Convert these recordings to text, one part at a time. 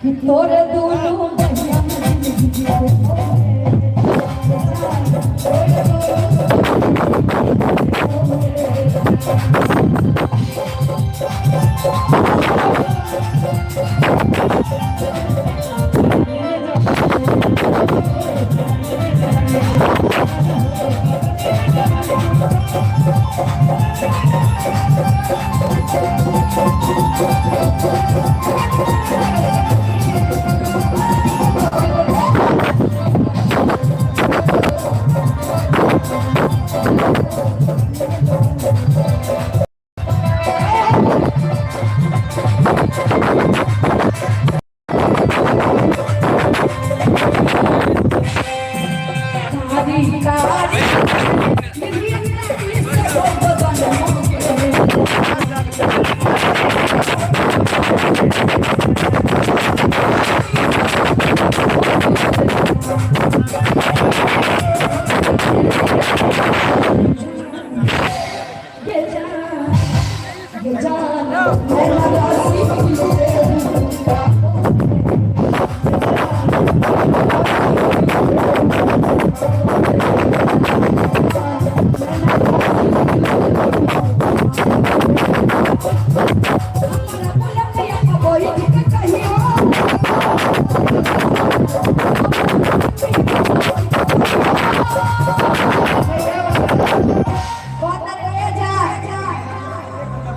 कि तोरे दोनों बहिया में जिंदगी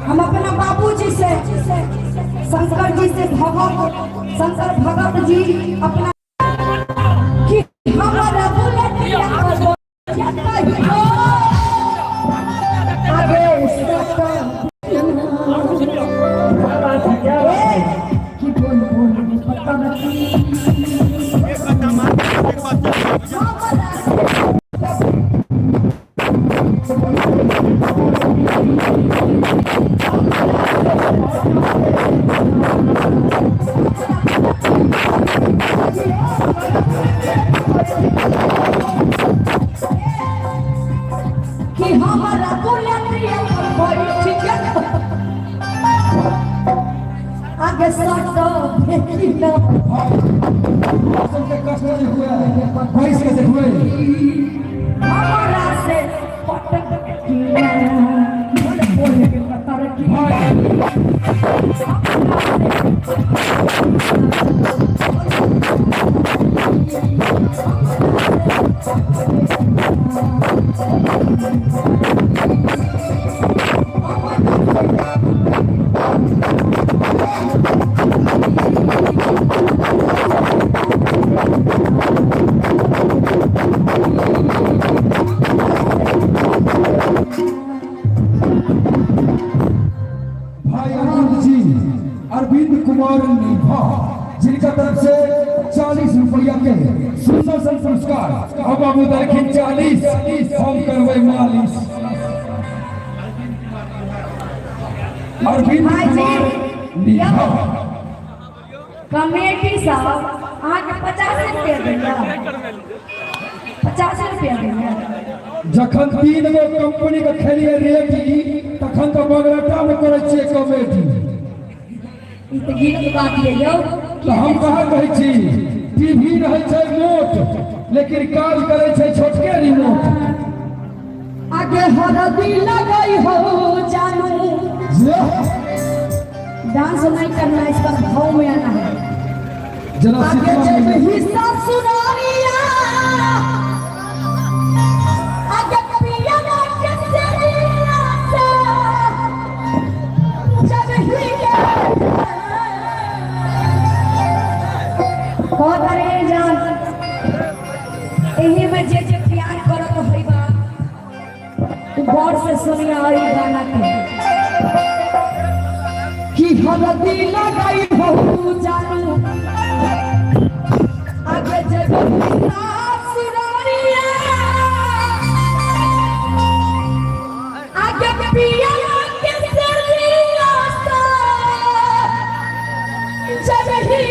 हम अपना बाबूजी से शंकर जी से शंकर भगत जी अपना कि हमारा बुलेटिया आगे कि बोल बोल पता नहीं कि हमारा बुलेटिया आगे सटो फेंकिलो सबके कष्ट से हुआ है भाई से हुए हमारा से पटक किया बोल बोल के कतर की अरविंद कुमार निभा जिनका तरफ से 40 रुपया के सुदर्शन पुरस्कार अब हम देखिए 40 हम करवे मालिश अरविंद कुमार निभा कमेटी साहब आगे 50 रुपया देगा 50 रुपया देगा जखन 3 गो कंपनी के खेलिए रेटी तखन तो बगलटा में करे छे कमेटी तो गीत गा दिए यो तो हम कहा कहै छी टीवी रहै छै मोट लेकिन काज करे छै छोटके रिमोट आगे हरदी लगाई हो जानू डांस नहीं करना इसका भाव में आना है जरा आगे जब हिस्सा सुनारिया आगे पिया ना कैसे रिया जब ही बहुत अरे जान यही में जे प्यार करत होई बा तू गौर से सुनिया और गाना के कि हरदी लगाई हो जानू आगे जब सुनारिया आगे पिया के सरिया जब ही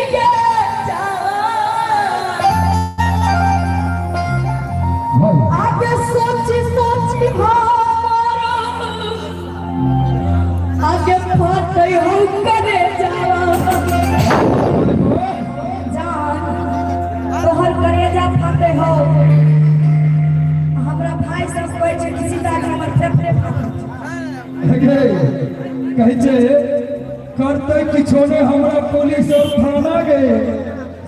आगे सोची सोची कहे छे करते किछो ने हमरा पुलिस और थाना गए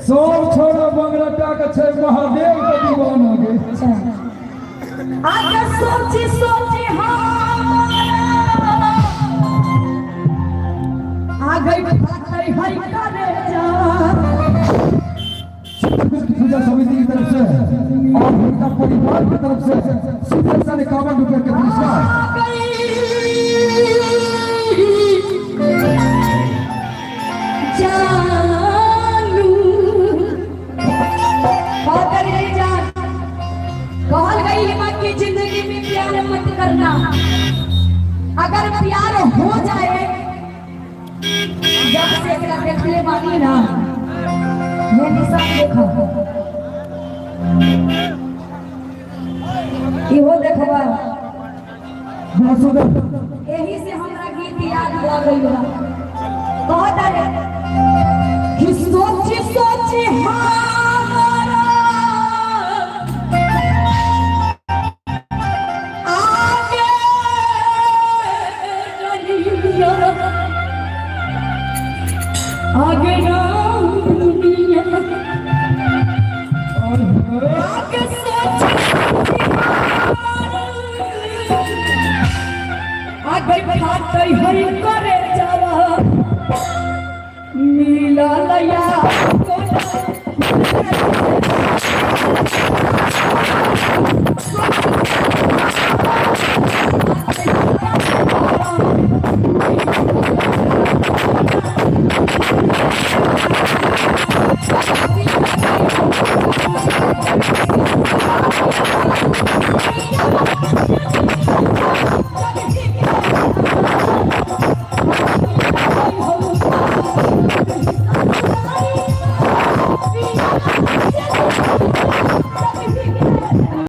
सब छोरा बंगलाटा के छे महादेव के दीवाना गे आगे सोची सोची आगे फाटै है करे जा पूजा समिति की तरफ से और उनका परिवार की तरफ से सुदर्शन 51 रुपए के पुरस्कार जानू बात नहीं जान कहल गई है कि जिंदगी में प्यार मत करना अगर प्यार हो जाए जब से एकरा देखले बानी ना ये निशान देखो इहो देखबा बहुत सुंदर यही से हमरा गीत याद आ गइल बा कहता रे कि सोची सोची हमारा आगे दुनिया आगे दुनिया आगे सोची आगे फाटै है करे जावा नीला लया